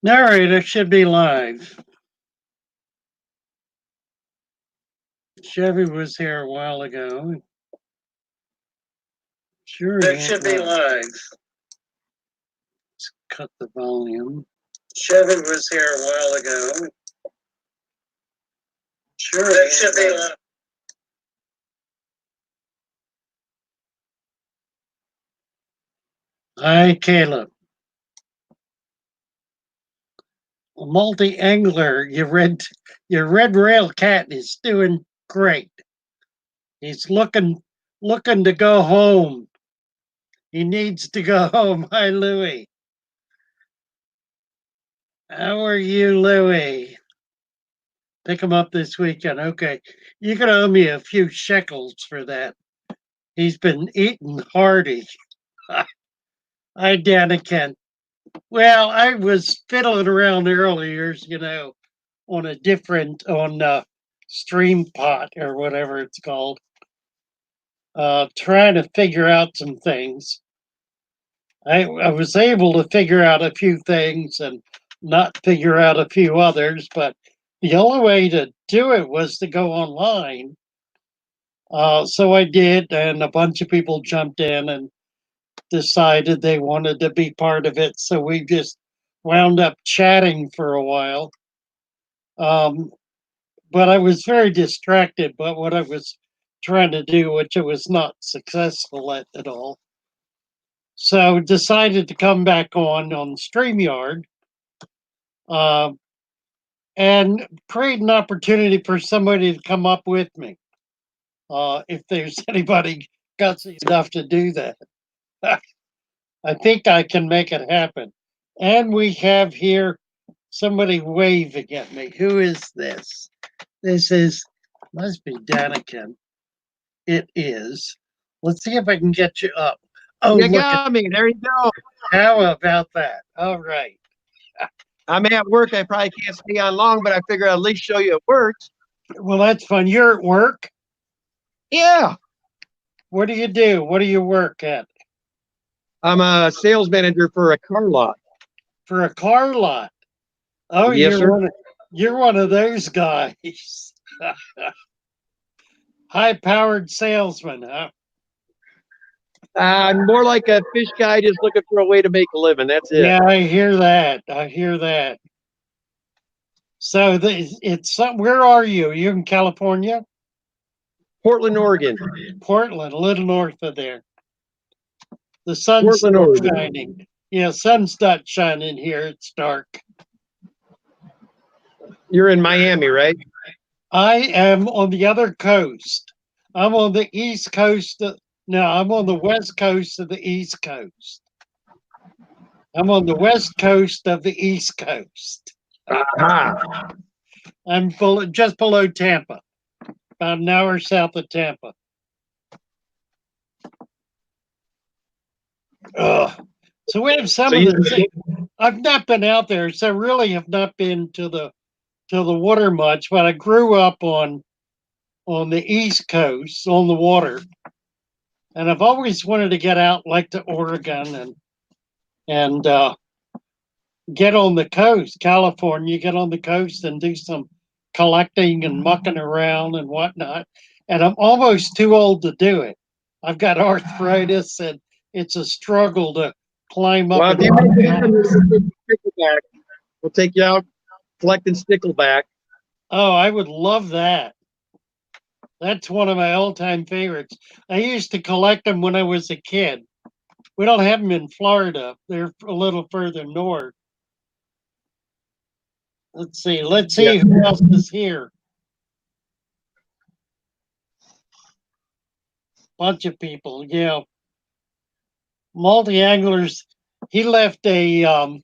Narrator should be live. Chevy was here a while ago. Sure, that should be live. Let's cut the volume. Chevy was here a while ago. Sure, that should be live. Hi, Caleb. Multi-angler, your red rail cat is doing great. He's looking to go home. He needs to go home. Hi, Louie. How are you, Louie? Pick him up this weekend. Okay. You can owe me a few shekels for that. He's been eating hearty. Hi, Daniken. Well, I was fiddling around earlier, on a different, on Stream Pot or whatever it's called, trying to figure out some things. I was able to figure out a few things and not figure out a few others, but the only way to do it was to go online. So I did, and a bunch of people jumped in and decided they wanted to be part of it. So we just wound up chatting for a while. Um, but I was very distracted by what I was trying to do, which I was not successful at all. So decided to come back on StreamYard uh, and create an opportunity for somebody to come up with me. If there's anybody gutsy enough to do that. I think I can make it happen. And we have here somebody waving at me. Who is this? This must be Daniken. It is. Let's see if I can get you up. Oh, you look got me. There you go. How about that? All right. I'm at work. I probably can't stay on long, but I figure I'll at least show you it works. Well, that's fun. You're at work? Yeah. What do you do? What do you work at? I'm a sales manager for a car lot. For a car lot? Oh, yes, sir. You're one of those guys. High-powered salesman, huh? More like a fish guy just looking for a way to make a living. That's it. Yeah, I hear that. So where are you? Are you in California? Portland, Oregon. Portland, a little north of there. The sun's Portland, still Oregon. shining. Yeah, sun's not shining here. It's dark. You're in Miami, right? I am on the other coast. I'm on the east coast. No, I'm on the west coast of the east coast. I'm on the west coast of the east coast. Aha. I'm just below Tampa, about an hour south of Tampa. So we have some of the. I've not been out there, so really have not been to the water much. But I grew up on the east coast on the water, and I've always wanted to get out, like to Oregon and get on the coast, California, get on the coast and do some collecting and mucking around and whatnot. And I'm almost too old to do it. I've got arthritis and it's a struggle to climb up. Well, if you make it happen, stickleback. We'll take you out collecting stickleback. Oh, I would love that. That's one of my all-time favorites. I used to collect them when I was a kid. We don't have them in Florida. They're a little further north. Let's see. Who else is here. Bunch of people. Yeah. Multi-anglers. He left about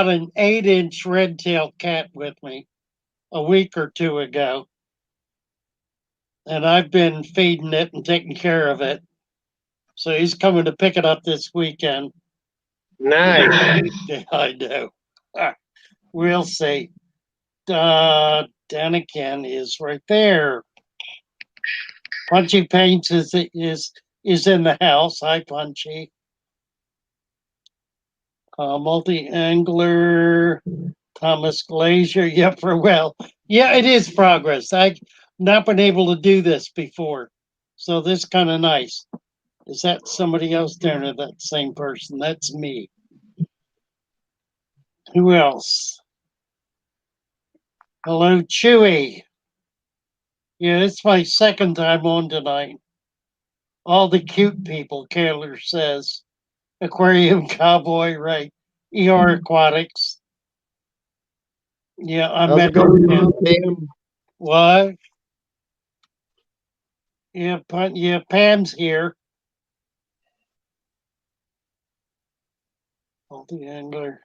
an 8-inch red-tailed cat with me a week or two ago. And I've been feeding it and taking care of it. So he's coming to pick it up this weekend. Nice. I know. We'll see. Daniken is right there. Punchy Paints is in the house. Hi, Punchy. Multi-angler, Thomas Glazier. Yeah, for well, yeah, it is progress. I've not been able to do this before, so this kind of nice. Is that somebody else there? Or that same person? That's me. Who else? Hello, Chewy. Yeah, it's my second time on tonight. All the cute people, Kaylor says. Aquarium Cowboy, right? ER Aquatics. Yeah, I How's met it going, Pam? what? Yeah, yeah, Pam's here. Multi angler.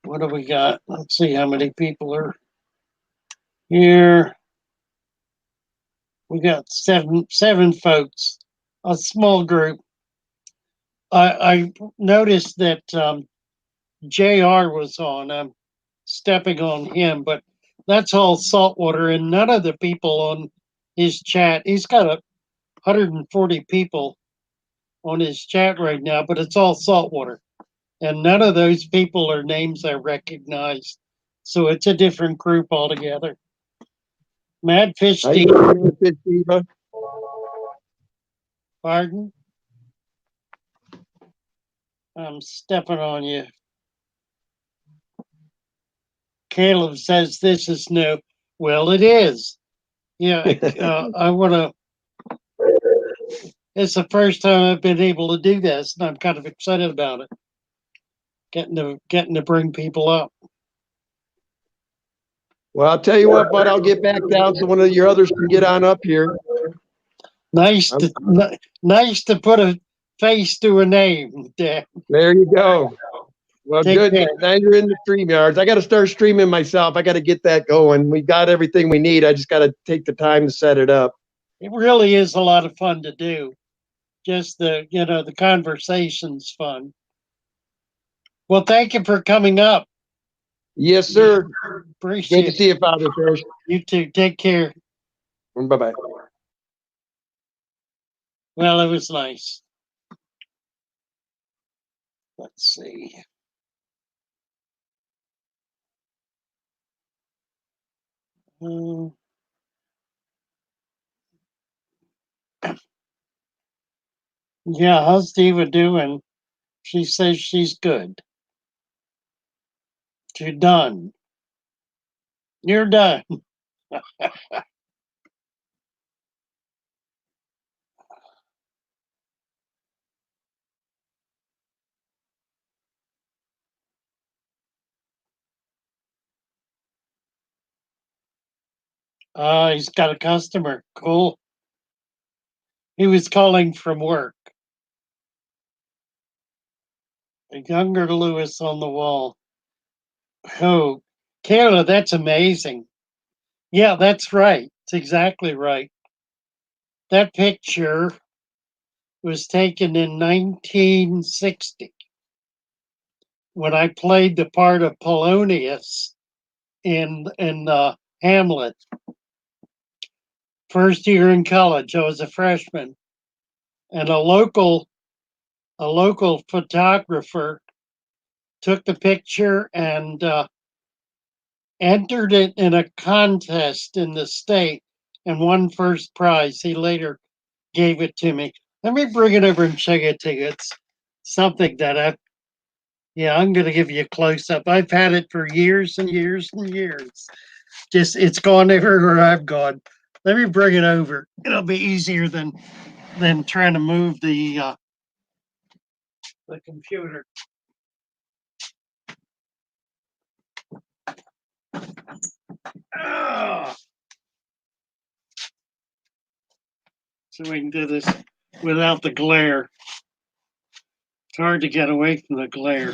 What do we got? Let's see how many people are here. We got seven folks, a small group. I noticed that JR was on. I'm stepping on him, but that's all saltwater, and none of the people on his chat. He's got 140 people on his chat right now, but it's all saltwater, and none of those people are names I recognize. So it's a different group altogether. Mad Fish How you Steve, doing, Fish Diva? pardon? I'm stepping on you. Caleb says this is new. Well, it is. Yeah, I want to. It's the first time I've been able to do this, and I'm kind of excited about it. Getting to bring people up. Well, I'll tell you what, bud. I'll get back down so one of your others can get on up here. Nice to nice to put a face to a name. Dan. There you go. Well, Take good. care. Now you're in the StreamYards. I got to start streaming myself. I got to get that going. We got everything we need. I just got to take the time to set it up. It really is a lot of fun to do. Just the conversation's fun. Well, thank you for coming up. Yes, sir. Great Appreciate to see you, Father Fish. You too. Take care. Bye bye. Well, it was nice. Let's see. Yeah, how's Diva doing? She says she's good. You're done. You're done. He's got a customer. Cool. He was calling from work. A younger Lewis on the wall. Oh, Kayla, that's amazing. Yeah, that's right. It's exactly right. That picture was taken in 1960 when I played the part of Polonius in Hamlet. First year in college, I was a freshman, and a local photographer took the picture and entered it in a contest in the state and won first prize. He later gave it to me. Let me bring it over and show you to you. It's something that I'm going to give you a close up. I've had it for years and years and years. Just it's gone everywhere I've gone. Let me bring it over. It'll be easier than trying to move the computer. Ah, so we can do this without the glare. It's hard to get away from the glare.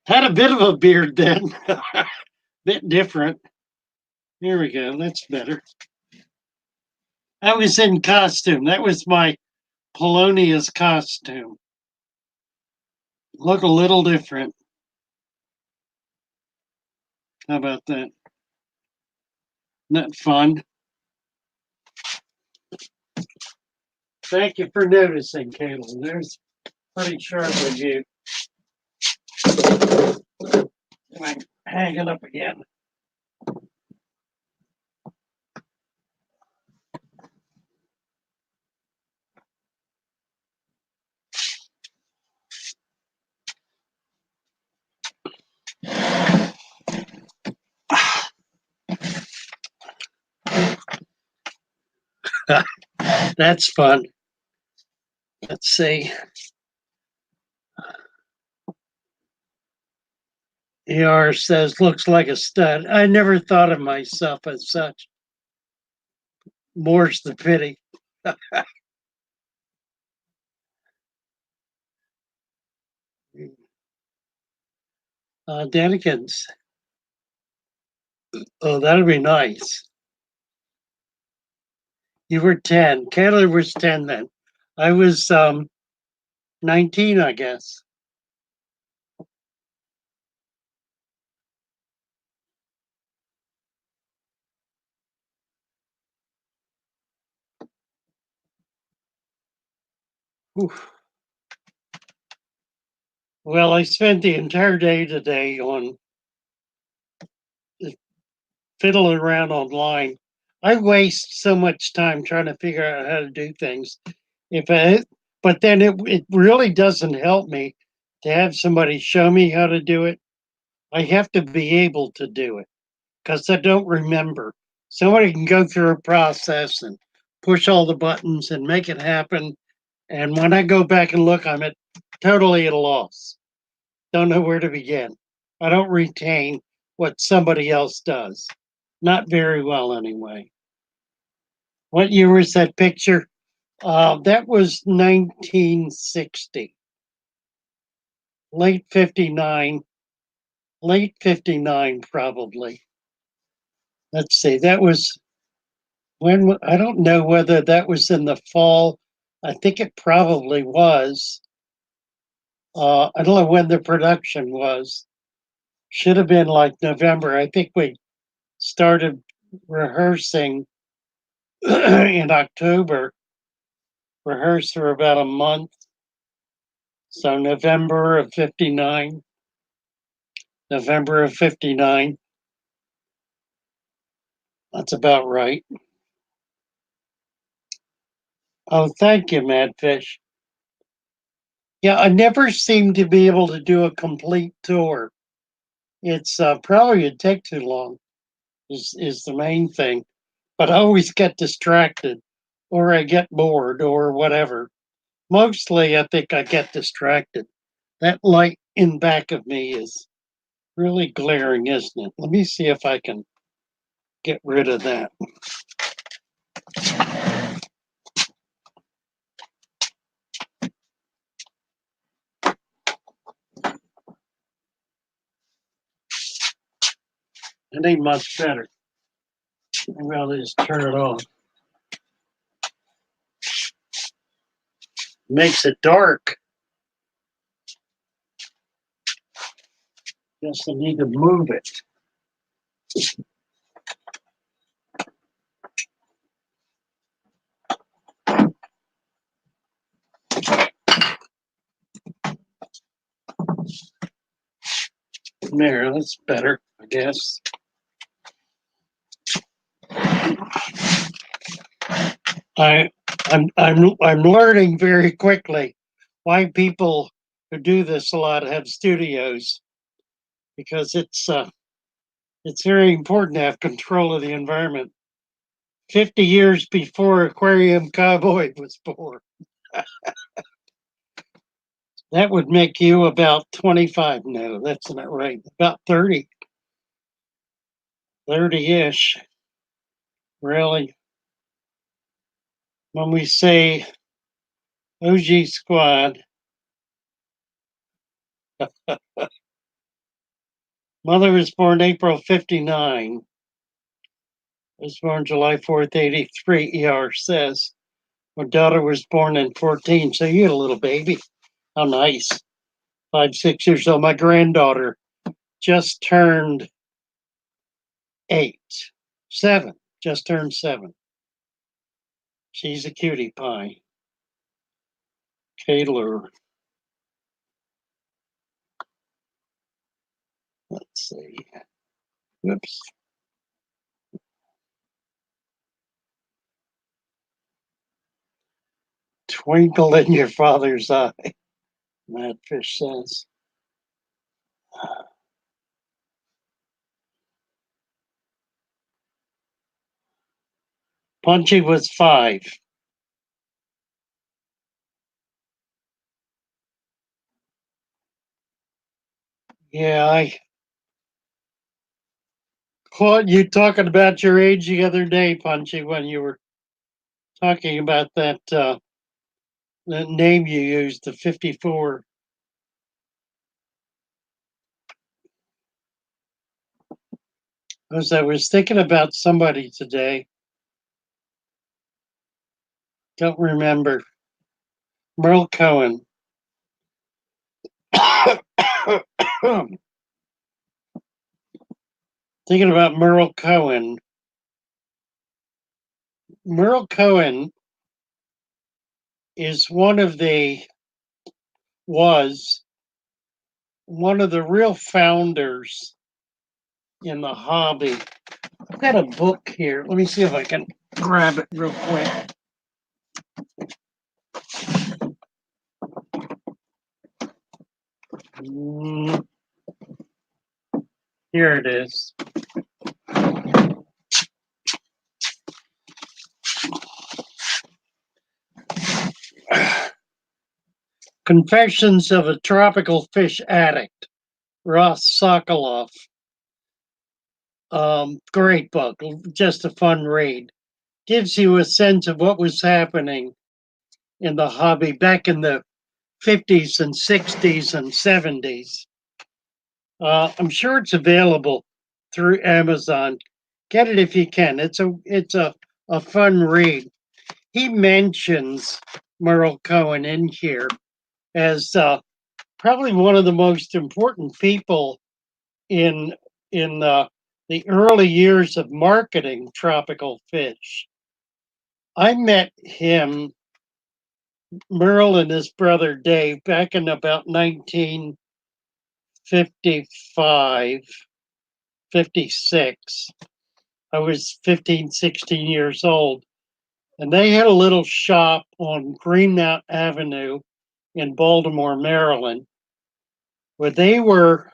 Had a bit of a beard then. Bit different. Here we go. That's better. I was in costume. That was my Polonius costume. Look a little different. How about that? Isn't that fun? Thank you for noticing, Caitlin. There's pretty sharp of you. I'm hanging up again. That's fun. Let's see. ER says, looks like a stud. I never thought of myself as such. More's the pity. Danikins. Oh, that'd be nice. You were 10. Kayla was 10 then. I was 19, I guess. Oof. Well, I spent the entire day today on fiddling around online. I waste so much time trying to figure out how to do things. If I, but then it really doesn't help me to have somebody show me how to do it. I have to be able to do it because I don't remember. Somebody can go through a process and push all the buttons and make it happen. And when I go back and look, I'm totally at a loss. Don't know where to begin. I don't retain what somebody else does. Not very well, anyway. What year was that picture? That was 1960, late 59, late 59, probably. Let's see, that was when, I don't know whether that was in the fall. I think it probably was. I don't know when the production was. Should have been like November. I think we started rehearsing in October, rehearsed for about a month. So November of 59, November of 59. That's about right. Oh, thank you, Madfish. Yeah, I never seem to be able to do a complete tour. It's probably it'd take too long. Is the main thing, but I always get distracted, or I get bored, or whatever. Mostly, I think I get distracted. That light in back of me is really glaring, isn't it? Let me see if I can get rid of that. It ain't much better. Maybe I'll just turn it off. Makes it dark. Guess I need to move it. There, that's better, I guess. I'm learning very quickly why people who do this a lot have studios, because it's very important to have control of the environment. 50 years before Aquarium Cowboy was born. That would make you about 25. No, that's not right. About 30. 30-ish. Really. When we say OG Squad, mother was born April 59. Was born July 4th, 83, ER says. My daughter was born in 14, so you had a little baby. How nice. 5, 6 years old. My granddaughter just turned 8. 7. Just turned 7. She's a cutie pie. Taylor. Let's see. Oops. Twinkle in your father's eye, Matt Fish says. Punchy was 5. Yeah, I caught you talking about your age the other day, Punchy, when you were talking about that name you used, the 54. Because I was thinking about somebody today. Don't remember. Merle Cohen. Thinking about Merle Cohen. Merle Cohen is was one of the real founders in the hobby. I've got a book here. Let me see if I can grab it real quick. Here it is. Confessions of a Tropical Fish Addict, Ross Sokoloff. Great book, just a fun read. Gives you a sense of what was happening in the hobby back in the 50s and 60s and 70s. I'm sure it's available through Amazon. Get it if you can. It's a fun read. He mentions Merle Cohen in here as probably one of the most important people in the early years of marketing tropical fish. I met him, Merle and his brother Dave, back in about 1955, 56. I was 15, 16 years old. And they had a little shop on Greenmount Avenue in Baltimore, Maryland, where they were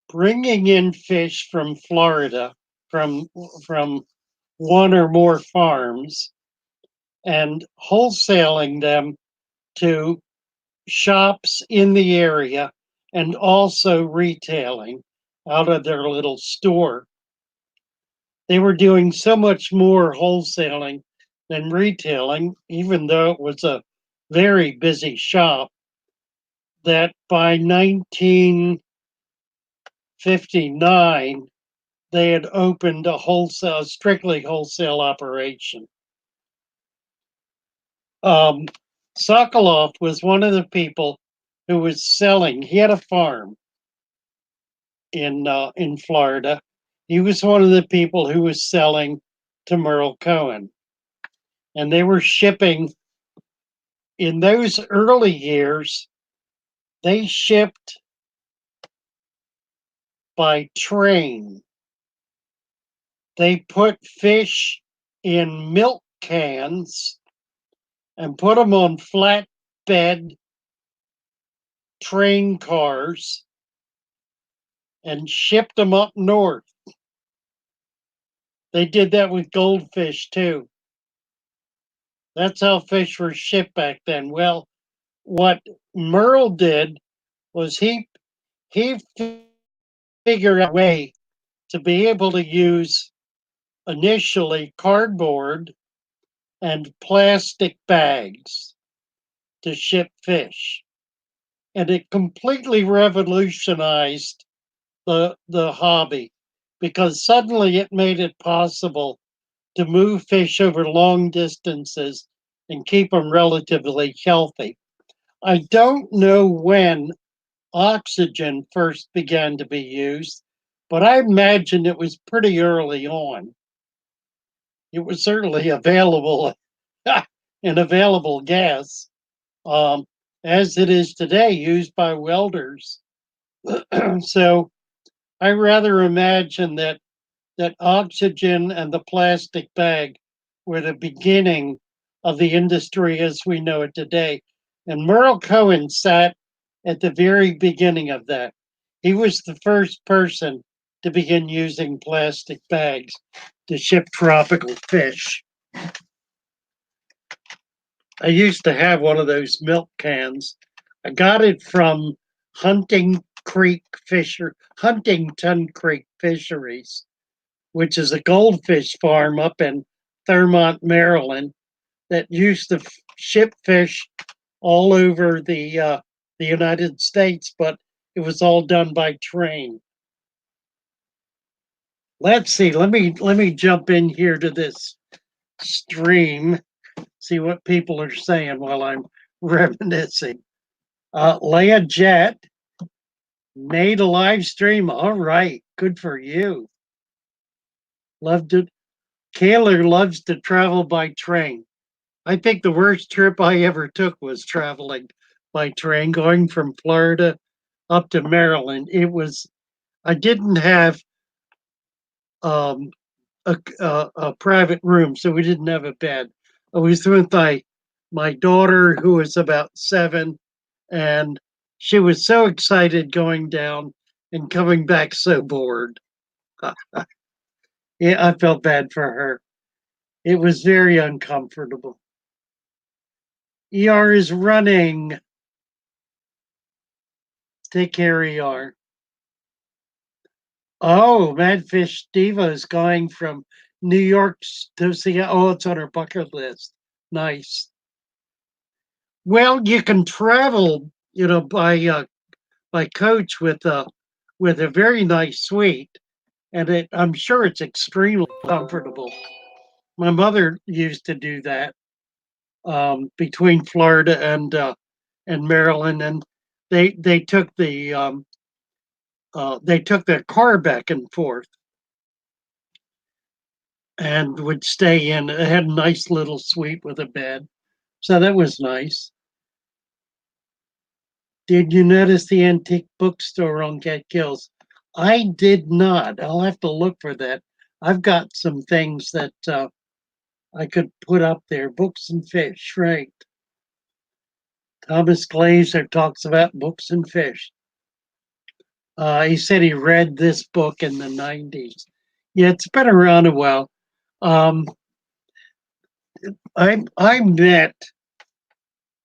bringing in fish from Florida, from one or more farms, and wholesaling them to shops in the area and also retailing out of their little store. They were doing so much more wholesaling than retailing, even though it was a very busy shop, that by 1959, they had opened a strictly wholesale operation. Sokoloff was one of the people who was selling. He had a farm in Florida. He was one of the people who was selling to Merle Cohen, and they were shipping. In those early years, they shipped by train. They put fish in milk cans and put them on flatbed train cars and shipped them up north. They did that with goldfish too. That's how fish were shipped back then. Well, what Merle did was he figured out a way to be able to use initially cardboard and plastic bags to ship fish. And it completely revolutionized the hobby because suddenly it made it possible to move fish over long distances and keep them relatively healthy. I don't know when oxygen first began to be used, but I imagine it was pretty early on. It was certainly available, an available gas. as it is today, used by welders. So I rather imagine that oxygen and the plastic bag were the beginning of the industry as we know it today. And Merle Cohen sat at the very beginning of that. He was the first person to begin using plastic bags to ship tropical fish. I used to have one of those milk cans. I got it from Huntington Creek Fisheries, which is a goldfish farm up in Thurmont, Maryland, that used to ship fish all over the United States, but it was all done by train. Let's see. Let me jump in here to this stream. See what people are saying while I'm reminiscing. Leia Jet made a live stream. All right, good for you. Loved it. Kaler loves to travel by train. I think the worst trip I ever took was traveling by train, going from Florida up to Maryland. I didn't have um, a private room, so we didn't have a bed. I was with my daughter, who was about 7, and she was so excited going down and coming back so bored. Yeah, I felt bad for her. It was very uncomfortable. ER is running. Take care, ER. Oh, Madfish Diva is going from New York to see. Oh, it's on her bucket list. Nice. Well, you can travel, by coach with a very nice suite, and I'm sure it's extremely comfortable. My mother used to do that between Florida and Maryland, and they took they took their car back and forth and would stay in. It had a nice little suite with a bed, so that was nice. Did you notice the antique bookstore on Get Kills? I did not. I'll have to look for that. I've got some things that I could put up there. Books and fish, right? Thomas Glazer talks about books and fish. He said he read this book in the 90s. Yeah, it's been around a while. Um, I met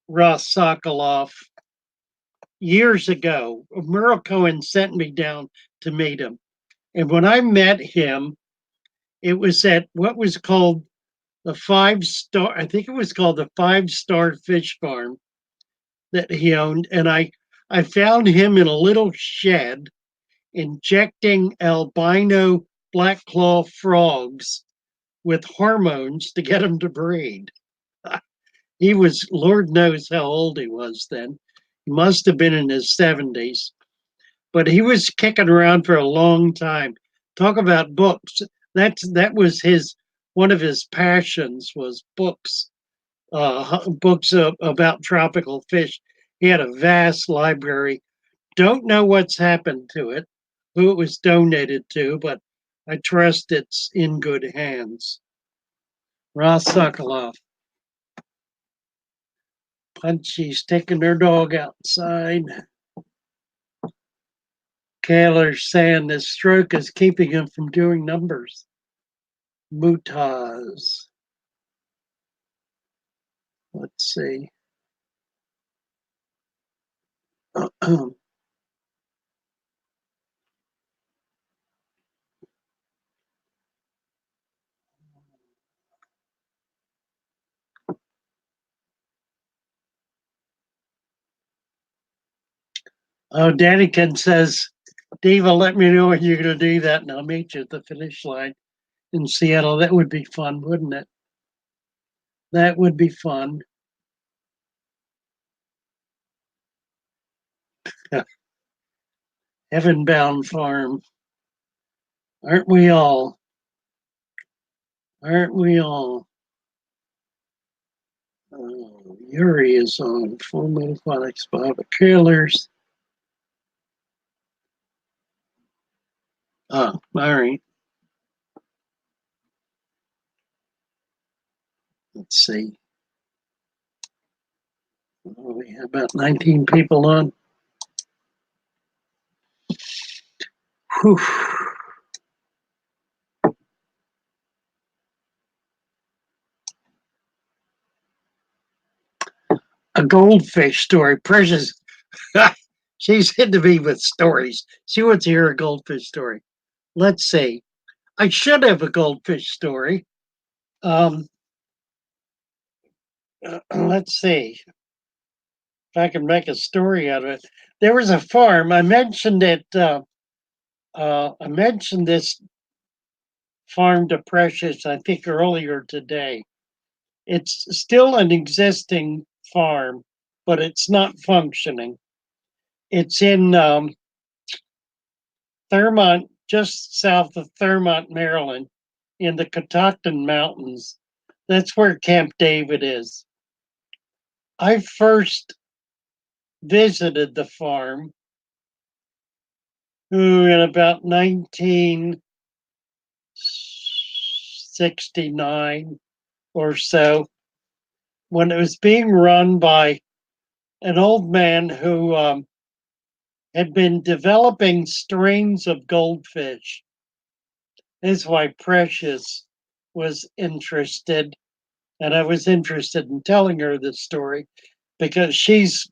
Ross Sokoloff years ago. Merle Cohen sent me down to meet him. And when I met him, it was at what was called the 5 Star, I think it was called the 5 Star Fish Farm that he owned. And I found him in a little shed injecting albino black claw frogs with hormones to get them to breed. He was, Lord knows how old he was then. He must have been in his 70s, but he was kicking around for a long time. Talk about books. That was his one of his passions was books, books about tropical fish. He had a vast library. Don't know what's happened to it, who it was donated to, but I trust it's in good hands. Ross Sokoloff. Punchy's taking her dog outside. Kaler's saying this stroke is keeping him from doing numbers. Mutaz. Let's see. Oh, Daniken says, Diva, let me know when you're going to do that, and I'll meet you at the finish line in Seattle. That would be fun, wouldn't it? That would be fun. Heaven Bound Farm. Aren't we all? Aren't we all? Oh, Yuri is on full monophonics, Bob Killers. Oh, all right. Let's see. We have about 19 people on. Whew. A goldfish story. Precious. She's into me with stories. She wants to hear a goldfish story. Let's see. I should have a goldfish story. Let's see if I can make a story out of it. There was a farm. I mentioned it. I mentioned this farm to Precious, I think, earlier today. It's still an existing farm, but it's not functioning. It's in Thurmont, just south of Thurmont, Maryland, in the Catoctin Mountains. That's where Camp David is. I first visited the farm in about 1969 or so, when it was being run by an old man who had been developing strains of goldfish. That's why Precious was interested, and I was interested in telling her this story because she's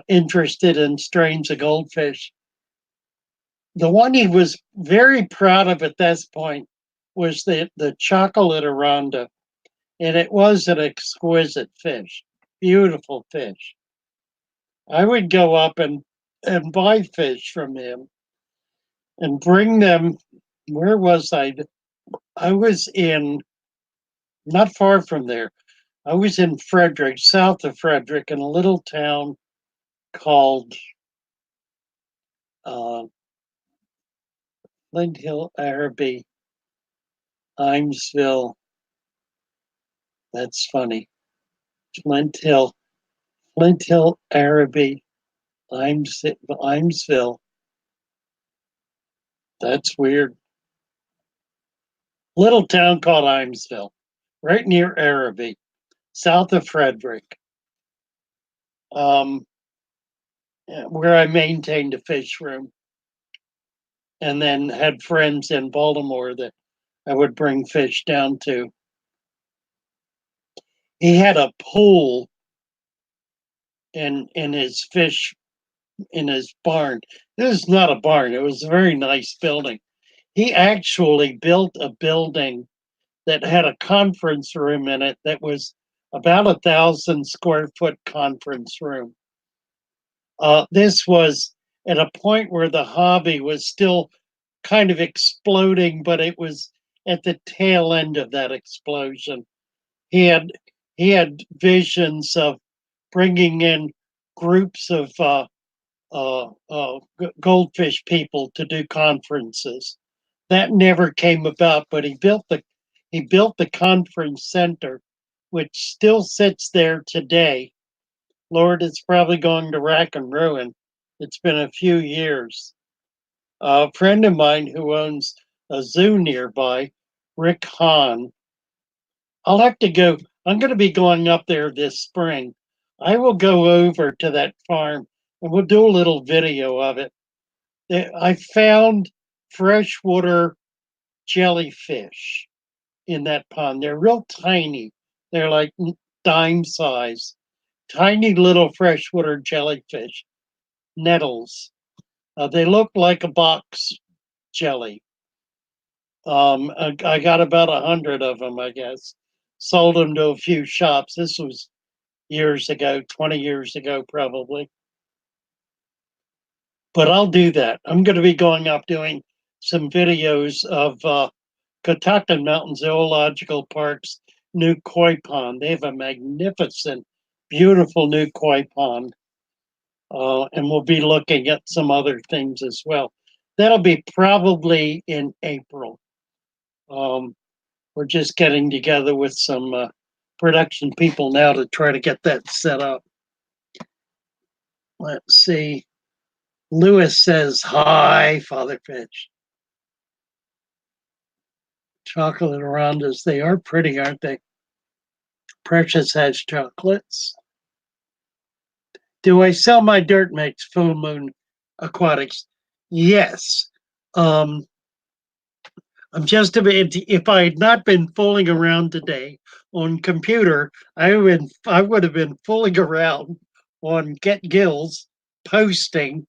interested in strains of goldfish. The one he was very proud of at this point was the chocolate Aranda, and it was an exquisite fish, beautiful fish. I would go up and buy fish from him and bring them. Where was I? I was in not far from there. I was in Frederick, south of Frederick, in a little town called uh, Flint Hill, Araby, Imesville. That's funny. Flint Hill, Flint Hill, Araby, Imesville. That's weird. Little town called Imesville, right near Araby, south of Frederick, where I maintained a fish room, and then had friends in Baltimore that I would bring fish down to. He had a pool in his fish in his barn. This is not a barn. It was a very nice building. He actually built a building that had a conference room in it that was about 1,000 square foot conference room. This was at a point where the hobby was still kind of exploding, but it was at the tail end of that explosion. He had he had visions of bringing in groups of goldfish people to do conferences. That never came about, but he built the conference center, which still sits there today. Lord, it's probably going to rack and ruin. It's been a few years. A friend of mine who owns a zoo nearby, Rick Hahn. I'll have to go. I'm going to be going up there this spring. I will go over to that farm and we'll do a little video of it. I found freshwater jellyfish in that pond. They're real tiny. They're like dime size. Tiny little freshwater jellyfish, nettles. They look like a box jelly. I got about 100 of them, I guess. Sold them to a few shops. This was years ago, 20 years ago, probably. But I'll do that. I'm going to be going up doing some videos of Catoctin Mountain Zoological Park's new koi pond. They have a magnificent, beautiful new koi pond. And we'll be looking at some other things as well. That'll be probably in April. We're just getting together with some production people now to try to get that set up. Let's see. Lewis says, hi, Father Fish. Chocolate Arondas, they are pretty, aren't they? Precious has chocolates. Do I sell my dirt mix, Full Moon Aquatics? Yes. I'm just a bit, if I had not been fooling around today on computer, I would have been fooling around on Get Gills posting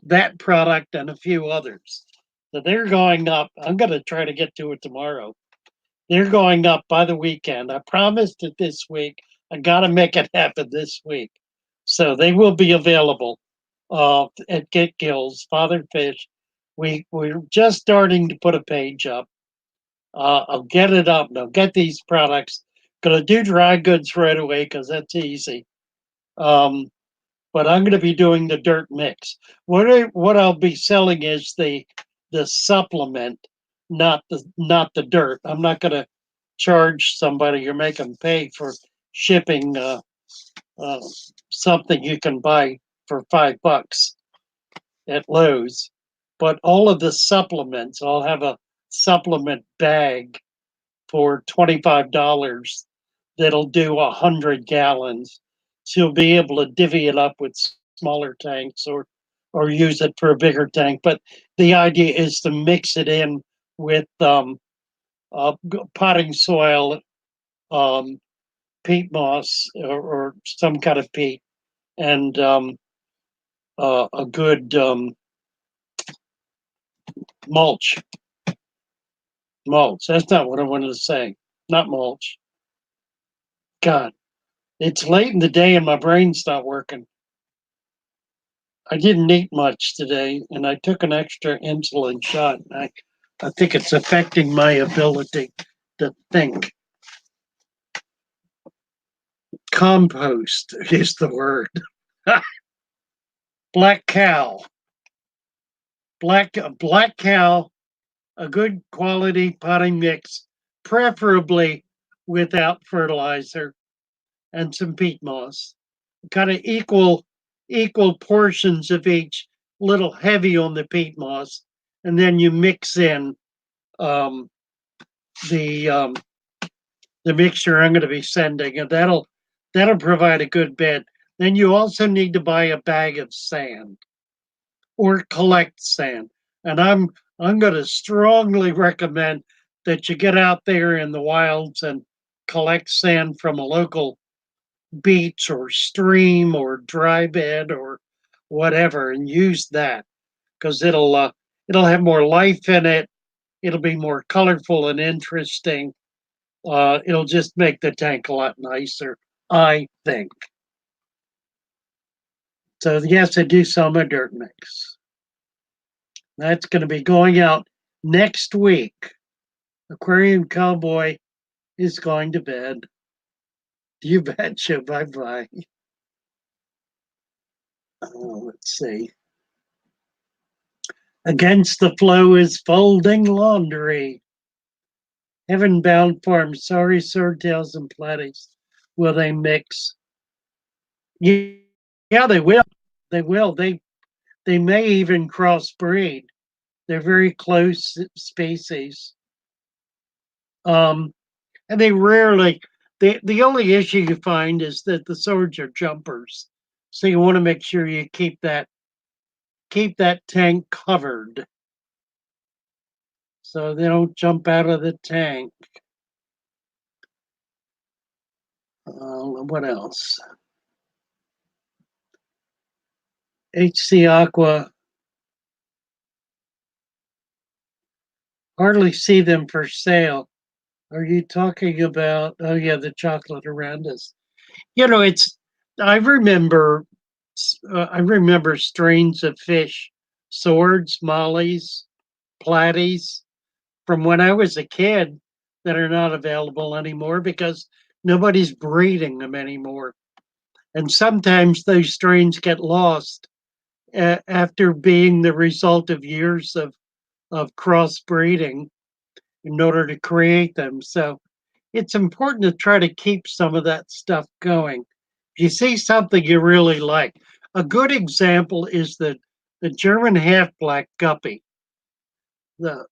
that product and a few others. So they're going up. I'm going to try to get to it tomorrow. They're going up by the weekend. I promised it this week. I got to make it happen this week. So they will be available at Get Gills, Father Fish. We're just starting to put a page up. I'll get it up and I'll get these products. Gonna do dry goods right away because that's easy. But I'm gonna be doing the dirt mix. What I'll be selling is the supplement, not the dirt. I'm not gonna charge somebody or make them pay for shipping something you can buy for $5 at Lowe's. But all of the supplements, I'll have a supplement bag for $25 that'll do 100 gallons. So you'll be able to divvy it up with smaller tanks or use it for a bigger tank. But the idea is to mix it in with potting soil, peat moss, or some kind of peat, and a good mulch. Mulch. That's not what I wanted to say. Not mulch. God, it's late in the day and my brain's not working. I didn't eat much today, and I took an extra insulin shot. And I think it's affecting my ability to think. Compost is the word. Black cow. Black cow, a good quality potting mix, preferably without fertilizer and some peat moss. Kind of equal portions of each, little heavy on the peat moss, and then you mix in um, the mixture I'm going to be sending, and that'll provide a good bed. Then you also need to buy a bag of sand or collect sand, and I'm going to strongly recommend that you get out there in the wilds and collect sand from a local beach or stream or dry bed or whatever, and use that because it'll have more life in it. It'll be more colorful and interesting. It'll just make the tank a lot nicer, I think. So yes, I do sell my dirt mix. That's going to be going out next week. Aquarium Cowboy is going to bed. You betcha. Bye bye. Let's see. Against the Flow is folding laundry. Heaven Bound Farms. Sorry, swordtails and platies. Will they mix? Yeah, they will. They will. They may even crossbreed. They're very close species. And they rarely. The only issue you find is that the swords are jumpers, so you want to make sure you keep that tank covered so they don't jump out of the tank. What else? HC Aqua. Hardly see them for sale. Are you talking about? Oh yeah, the chocolate Arondas. You know, it's. I remember. I remember strains of fish, swords, mollies, platies, from when I was a kid that are not available anymore because nobody's breeding them anymore. And sometimes those strains get lost after being the result of years of crossbreeding in order to create them. So it's important to try to keep some of that stuff going. If you see something you really like, a good example is the German half black guppy. The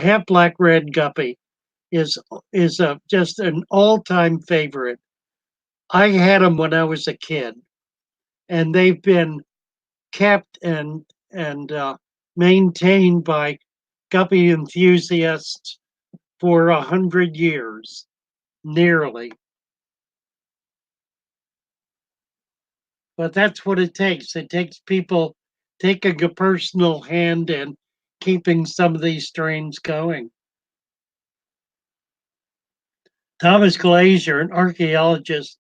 half black red guppy is just an all time favorite. I had them when I was a kid, and they've been kept and maintained by guppy enthusiasts for 100 years, nearly. But that's what it takes. It takes people taking a personal hand in keeping some of these strains going. Thomas Glazier, an archaeologist,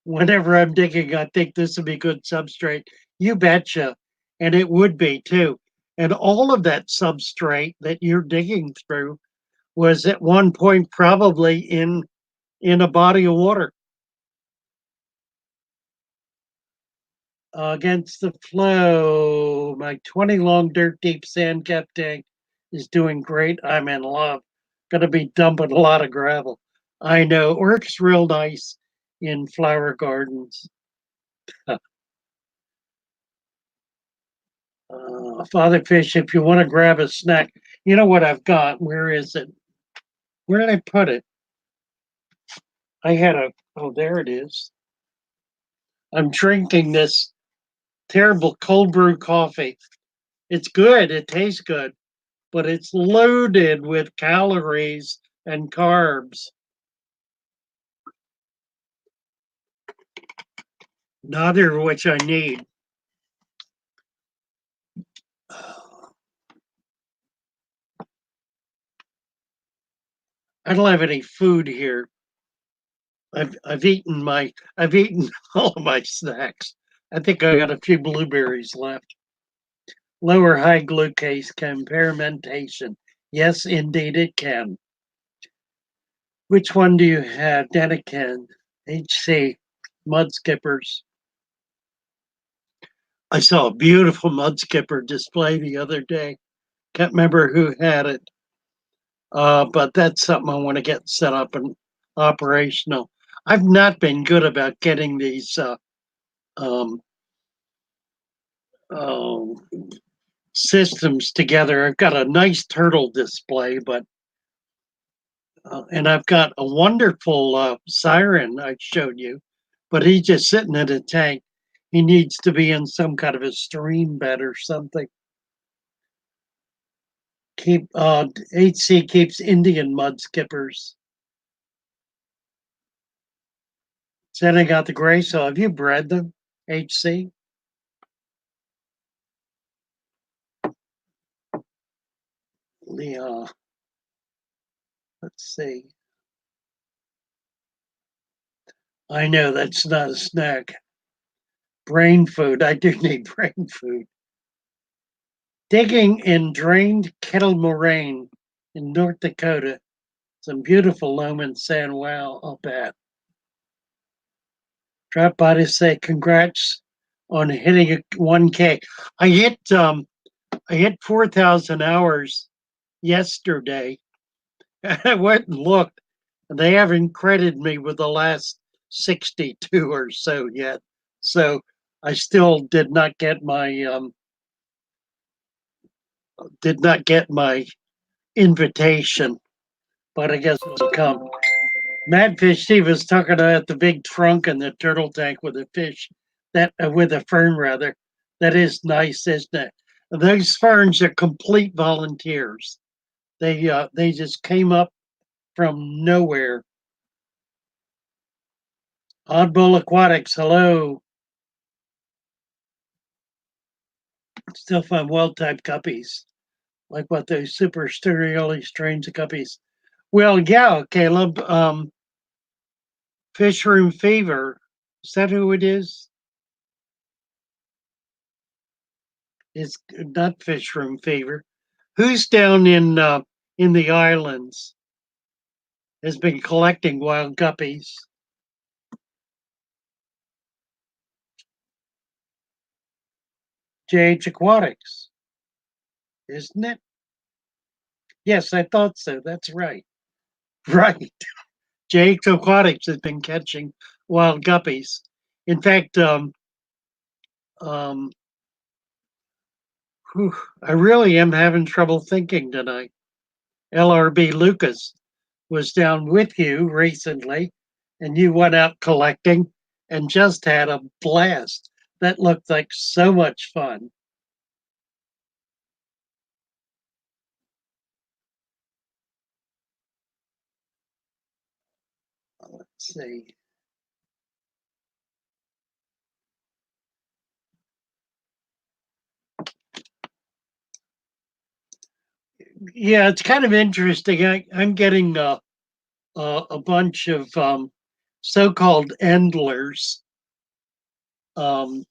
whenever I'm digging, I think this would be good substrate. You betcha. And it would be too. And all of that substrate that you're digging through was at one point probably in a body of water. Against the flow, my 20 long dirt deep sand kept tank is doing great. I'm in love. Gonna be dumping a lot of gravel. I know. Works real nice in flower gardens. Father Fish, if you want to grab a snack, you know what I've got? Where is it? Where did I put it? I had oh, there it is. I'm drinking this terrible cold brew coffee. It's good. It tastes good, but it's loaded with calories and carbs, neither of which I need. I don't have any food here. I've eaten all of my snacks. I think I got a few blueberries left. Lower high glucose comperimentation. Yes, indeed it can. Which one do you have? Denican, HC, mud skippers. I saw a beautiful mud skipper display the other day. Can't remember who had it, but that's something I want to get set up and operational. I've not been good about getting these um, uh, systems together. I've got a nice turtle display, but and I've got a wonderful siren I showed you, but he's just sitting in a tank. He needs to be in some kind of a stream bed or something. Keep HC keeps Indian mud skippers. Sending out the gray. So have you bred them, HC? The let's see. I know that's not a snack. Brain food. I do need brain food. Digging in drained kettle moraine in North Dakota. Some beautiful loam and sand. Wow, I'll bet. Drop by to say congrats on hitting a 1K. I hit I hit 4,000 hours yesterday. I went and looked, and they haven't credited me with the last 62 or so yet. So I still did not get my invitation, but I guess it'll come. Madfish Steve was talking about the big trunk and the turtle tank with a fish that with a fern rather. That is nice, isn't it? Those ferns are complete volunteers. They just came up from nowhere. Oddball Aquatics, hello. Still find well typed guppies. Like what those super stereoly strains of guppies. Well, yeah, Caleb. Fish Room Fever. Is that who it is? It's not Fish Room Fever. Who's down in the islands has been collecting wild guppies? JH Aquatics, isn't it? Yes, I thought so. That's right. Right. JH Aquatics has been catching wild guppies. In fact, um, whew, I really am having trouble thinking tonight. LRB Lucas was down with you recently, and you went out collecting and just had a blast. That looked like so much fun. Let's see. Yeah, it's kind of interesting. I'm getting a bunch of so-called endlers um,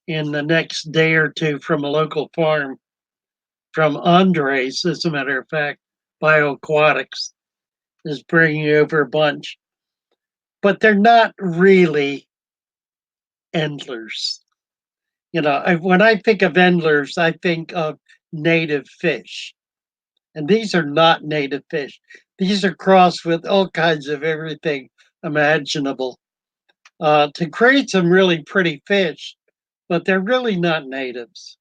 in the next day or two from a local farm from Andres. As a matter of fact, Bioaquatics is bringing over a bunch, but they're not really endlers. When I think of endlers, I think of native fish, and these are not native fish. These are crossed with all kinds of everything imaginable to create some really pretty fish, but they're really not natives.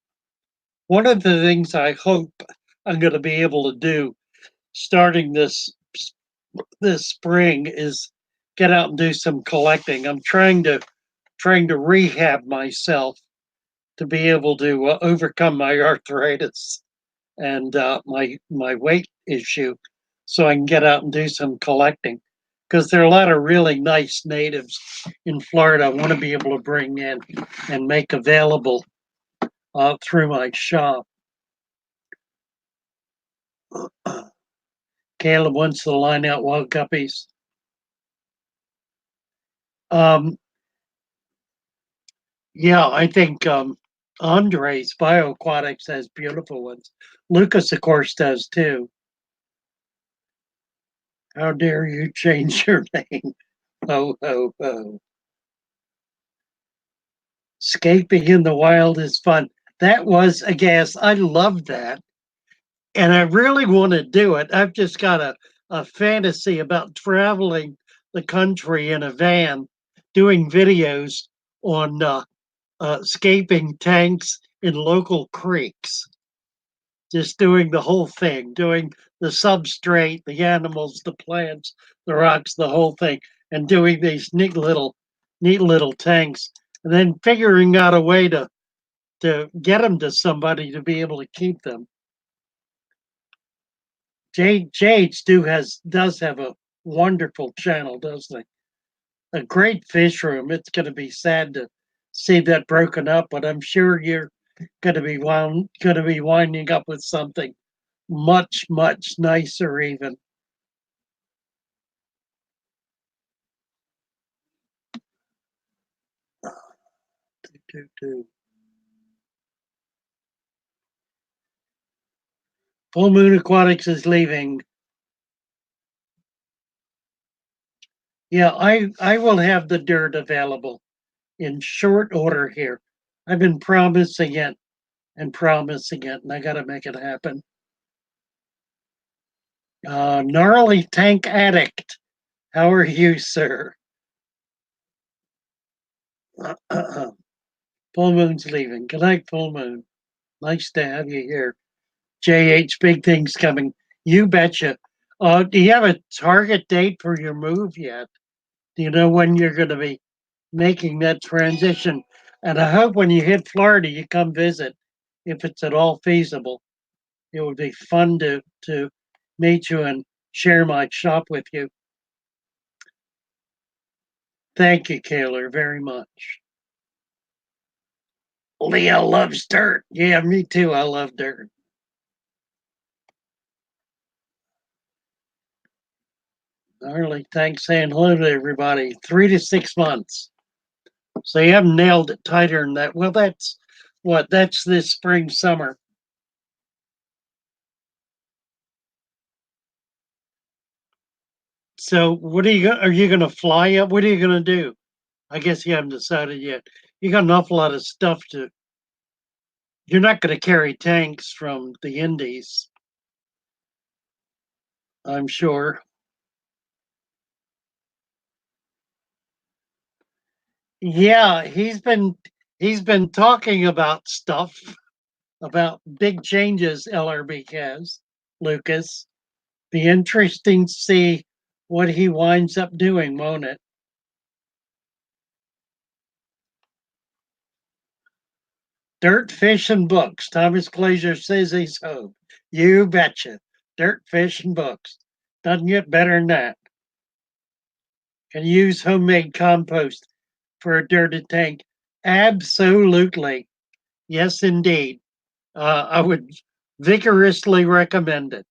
One of the things I hope I'm going to be able to do starting this spring is get out and do some collecting. I'm trying to rehab myself to be able to overcome my arthritis and my weight issue, so I can get out and do some collecting. Because there are a lot of really nice natives in Florida I want to be able to bring in and make available through my shop. Caleb wants to line out wild guppies. Um, yeah, I think Andres Bioaquatics has beautiful ones. Lucas, of course, does too. How dare you change your name? Ho, ho, ho. Escaping in the wild is fun. That was a gas. I love that. And I really want to do it. I've just got a fantasy about traveling the country in a van, doing videos on escaping tanks in local creeks, just doing the whole thing, doing the substrate, the animals, the plants, the rocks, the whole thing, and doing these neat little tanks, and then figuring out a way to get them to somebody to be able to keep them. JH does have a wonderful channel, doesn't it? A great fish room. It's going to be sad to see that broken up, but I'm sure you're going to be winding up with something much nicer even. Full Moon Aquatics is leaving. Yeah, I will have the dirt available in short order here. I've been promising it and promising it, and I got to make it happen. Gnarly Tank Addict, how are you, sir? Full Moon's leaving. Good night, Full Moon. Nice to have you here. JH, big things coming. You betcha. Do you have a target date for your move yet? Do you know when you're going to be making that transition? And I hope when you hit Florida, you come visit if it's at all feasible. It would be fun to meet you and share my shop with you. Thank you, Kaler, very much. Leo loves dirt. Yeah, me too. I love dirt. Gnarly, thanks saying hello to everybody. 3 to 6 months. So you haven't nailed it tighter than that. Well, that's what? That's this spring, summer. So what are you going to fly up? What are you going to do? I guess you haven't decided yet. You got an awful lot of stuff to. You're not going to carry tanks from the Indies, I'm sure. Yeah, he's been talking about stuff, about big changes LRB has, Lucas. Be interesting to see what he winds up doing, won't it? Dirt, fish, and books. Thomas Glazier says he's home. You betcha. Dirt, fish, and books. Doesn't get better than that. Can you use homemade compost for a dirty tank? Absolutely. Yes, indeed. I would vigorously recommend it.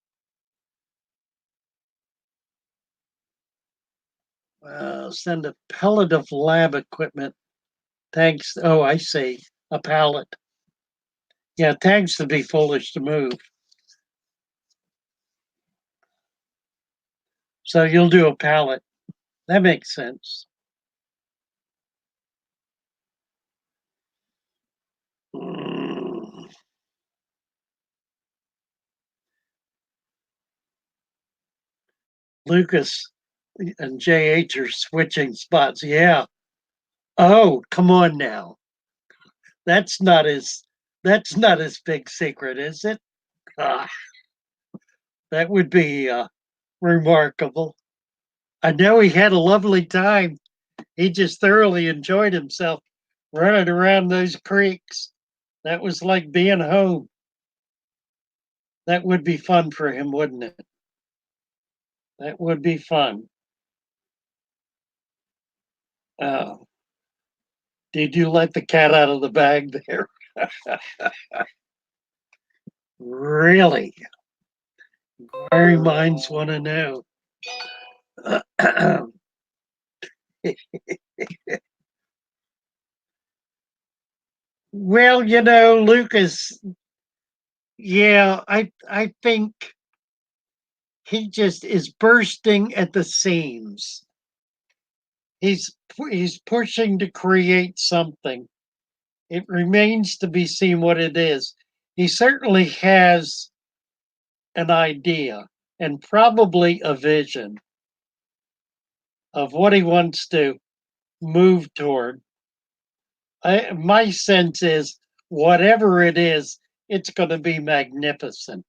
Send a pellet of lab equipment. Thanks. Oh, I see. A pallet. Yeah, tanks would be foolish to move. So you'll do a pallet. That makes sense. Mm, Lucas and JH are switching spots. Yeah. Oh, come on now. That's not his that's not his big secret, is it? Ah, that would be remarkable. I know he had a lovely time. He just thoroughly enjoyed himself running around those creeks. That was like being home. That would be fun for him, wouldn't it? That would be fun. Uh, did you let the cat out of the bag there? Really? Inquiring minds want to know. Well, Lucas, yeah, I think he just is bursting at the seams. He's pushing to create something. It remains to be seen what it is. He certainly has an idea and probably a vision of what he wants to move toward. My sense is whatever it is, it's going to be magnificent.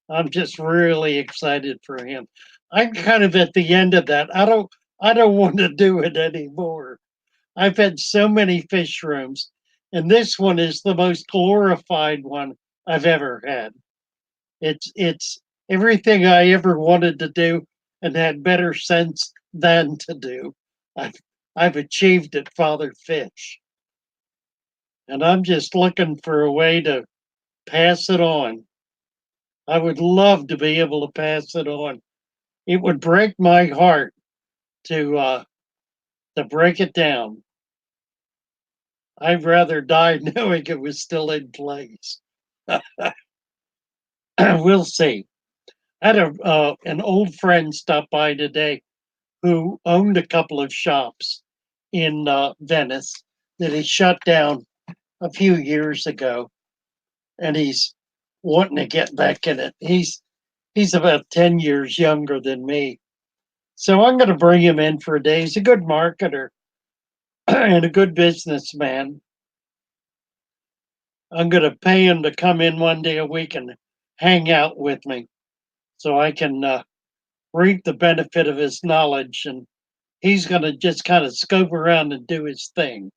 I'm just really excited for him. I'm kind of at the end of that. I don't want to do it anymore. I've had so many fish rooms, and this one is the most glorified one I've ever had. It's everything I ever wanted to do and had better sense than to do. I've I've achieved it, Father Fish. And I'm just looking for a way to pass it on. I would love to be able to pass it on. It would break my heart to break it down. I'd rather die knowing it was still in place. We'll see. I had an old friend stop by today who owned a couple of shops in Venice that he shut down a few years ago, and he's wanting to get back in it. He's about 10 years younger than me. So I'm going to bring him in for a day. He's a good marketer and a good businessman. I'm going to pay him to come in one day a week and hang out with me so I can reap the benefit of his knowledge. And he's going to just kind of scope around and do his thing.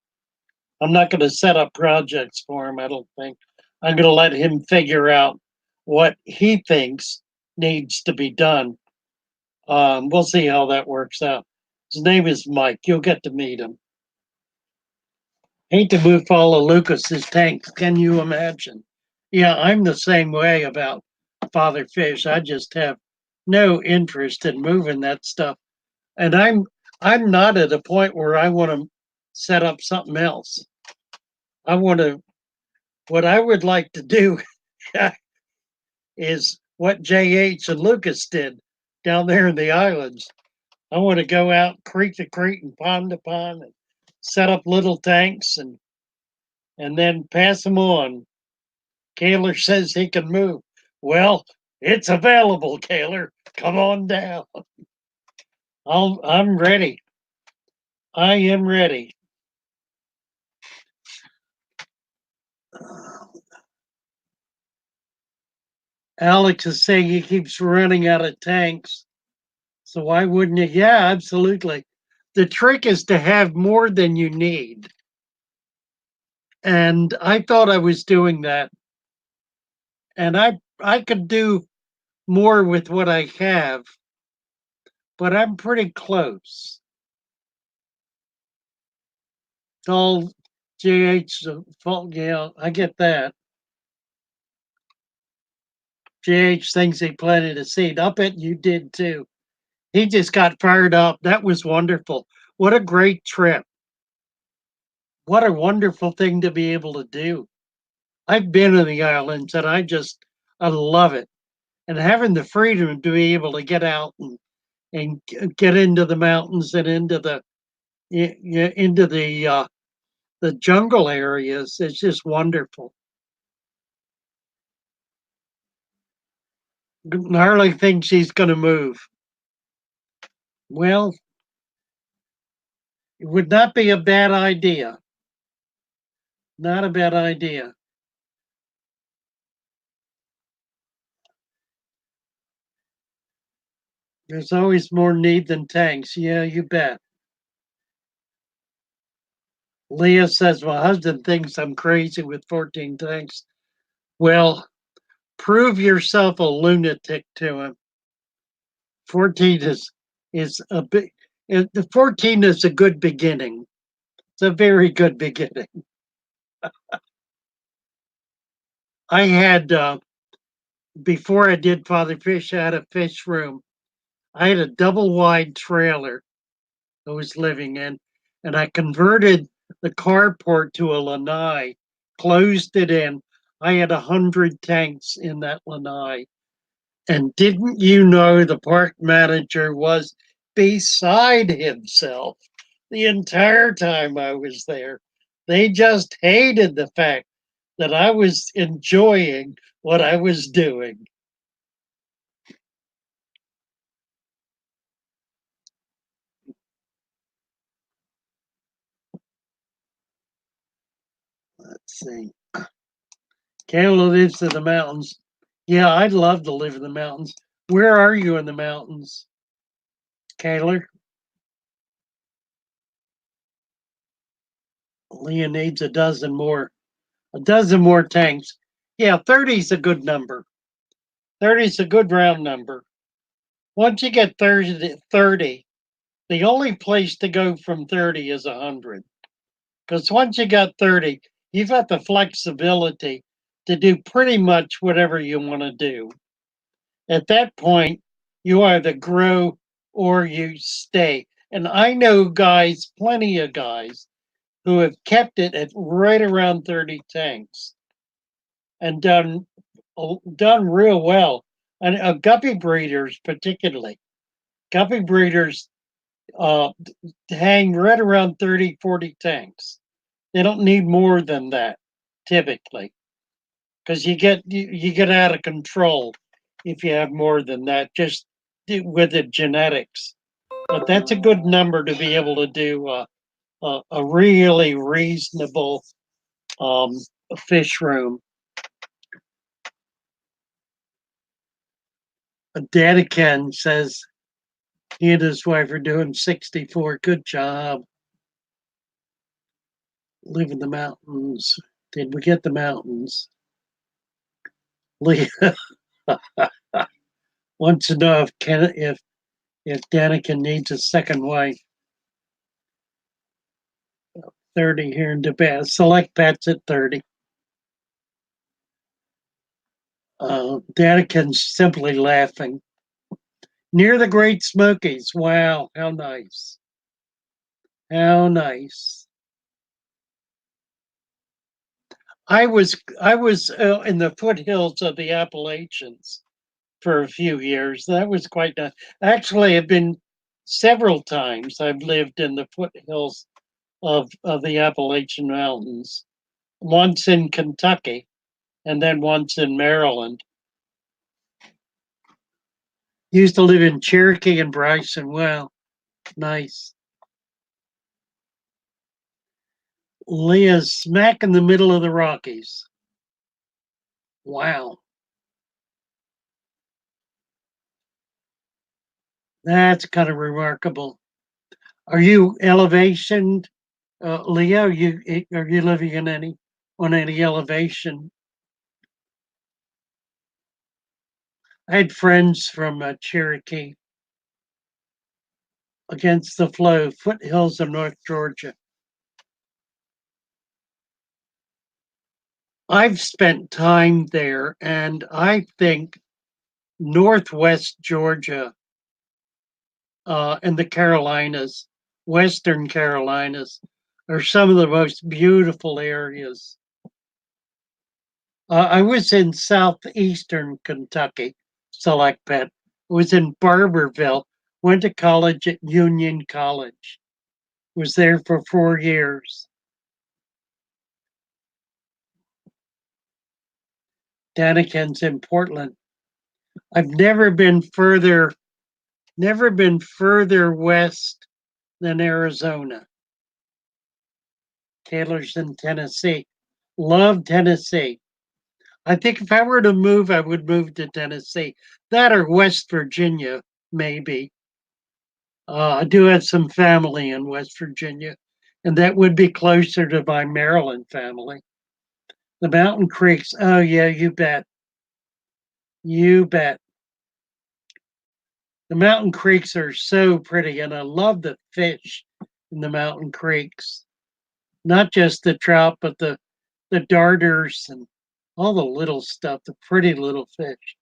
I'm not going to set up projects for him, I don't think. I'm going to let him figure out what he thinks needs to be done. We'll see how that works out. His name is Mike. You'll get to meet him. Hate to move all of Lucas's tanks. Can you imagine? Yeah, I'm the same way about Father Fish. I just have no interest in moving that stuff. And I'm not at a point where I want to set up something else. I want to what I would like to do is what JH and Lucas did down there in the islands. I want to go out creek to creek and pond to pond and set up little tanks and then pass them on. Kaler says he can move. Well, it's available, Kaler. Come on down. I'm ready. I am ready. Alex is saying he keeps running out of tanks. So why wouldn't you? Yeah, absolutely. The trick is to have more than you need. And I thought I was doing that. And I could do more with what I have, but I'm pretty close. It's all JH's fault. Yeah, I get that. JH thinks he planted a seed. I'll bet you did too. He just got fired up. That was wonderful. What a great trip. What a wonderful thing to be able to do. I've been in the islands and I love it. And having the freedom to be able to get out and get into the mountains and into the jungle areas is just wonderful. Harley thinks she's going to move. Well, it would not be a bad idea. Not a bad idea. There's always more need than tanks. Yeah, you bet. Leah says, my husband thinks I'm crazy with 14 tanks. Well, prove yourself a lunatic to him. 14 is a big, the 14 is a good beginning. It's a very good beginning. I had, before I did Father Fish, I had a fish room. I had a double wide trailer I was living in, and I converted the carport to a lanai, closed it in. I had 100 tanks in that lanai. And didn't you know the park manager was beside himself the entire time I was there? They just hated the fact that I was enjoying what I was doing. Let's see. Kayla lives in the mountains. Yeah, I'd love to live in the mountains. Where are you in the mountains, Kayla? Leah needs a dozen more. A dozen more tanks. Yeah, 30 is a good number. 30 is a good round number. Once you get 30, the only place to go from 30 is 100. Because once you got 30, you've got the flexibility to do pretty much whatever you want to do. At that point, you either grow or you stay. And I know guys, plenty of guys, who have kept it at right around 30 tanks and done real well. And guppy breeders, particularly, guppy breeders uh, hang right around 30, 40 tanks. They don't need more than that typically because you get out of control if you have more than that just with the genetics. But that's a good number to be able to do a really reasonable um, fish room. Daniken says he and his wife are doing 64. Good job. Live in the mountains. Did we get the mountains? Leah wants to know if Daniken needs a second wife. 30 here in Tibet. Select pets at 30. Daniken's simply laughing. Near the Great Smokies. Wow, how nice. How nice. I was in the foothills of the Appalachians for a few years. That was quite nice. Actually, I've been several times. I've lived in the foothills of the Appalachian Mountains. Once in Kentucky, and then once in Maryland. Used to live in Cherokee and Bryson. Wow, nice. Leah's smack in the middle of the Rockies. Wow. That's kind of remarkable. Are you elevation, Leo? Are you living in any elevation? I had friends from Cherokee against the flow, foothills of North Georgia. I've spent time there, and I think Northwest Georgia and the Carolinas, Western Carolinas, are some of the most beautiful areas. I was in southeastern Kentucky, Select Pet. I was in Barberville, went to college at Union College, was there for 4 years. Daniken's in Portland. I've never been further west than Arizona. Taylor's in Tennessee. Love Tennessee. I think if I were to move, I would move to Tennessee. That or West Virginia, maybe. I do have some family in West Virginia, and that would be closer to my Maryland family. The Mountain Creeks. Oh, yeah, you bet. You bet. The mountain creeks are so pretty, and I love the fish in the mountain creeks. Not just the trout, but the darters and all the little stuff, the pretty little fish.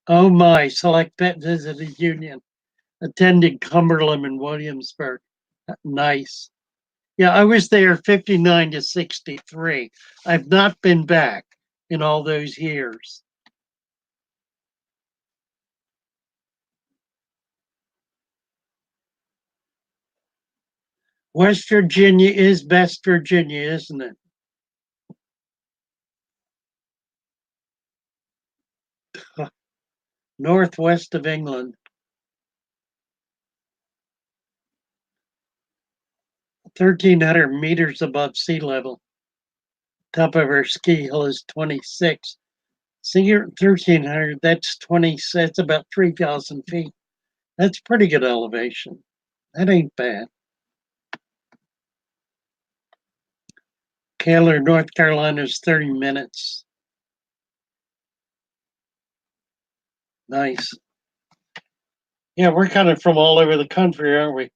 Oh my, Select Pet visited Union, attended Cumberland and Williamsburg. Nice. Yeah, I was there 59 to 63. I've not been back in all those years. West Virginia is best Virginia, isn't it? Northwest of England. 1,300 meters above sea level. Top of our ski hill is 26. So you're 1,300, that's 20, that's about 3,000 feet. That's pretty good elevation. That ain't bad. Taylor, North Carolina is 30 minutes. Nice. Yeah, we're kind of from all over the country, aren't we?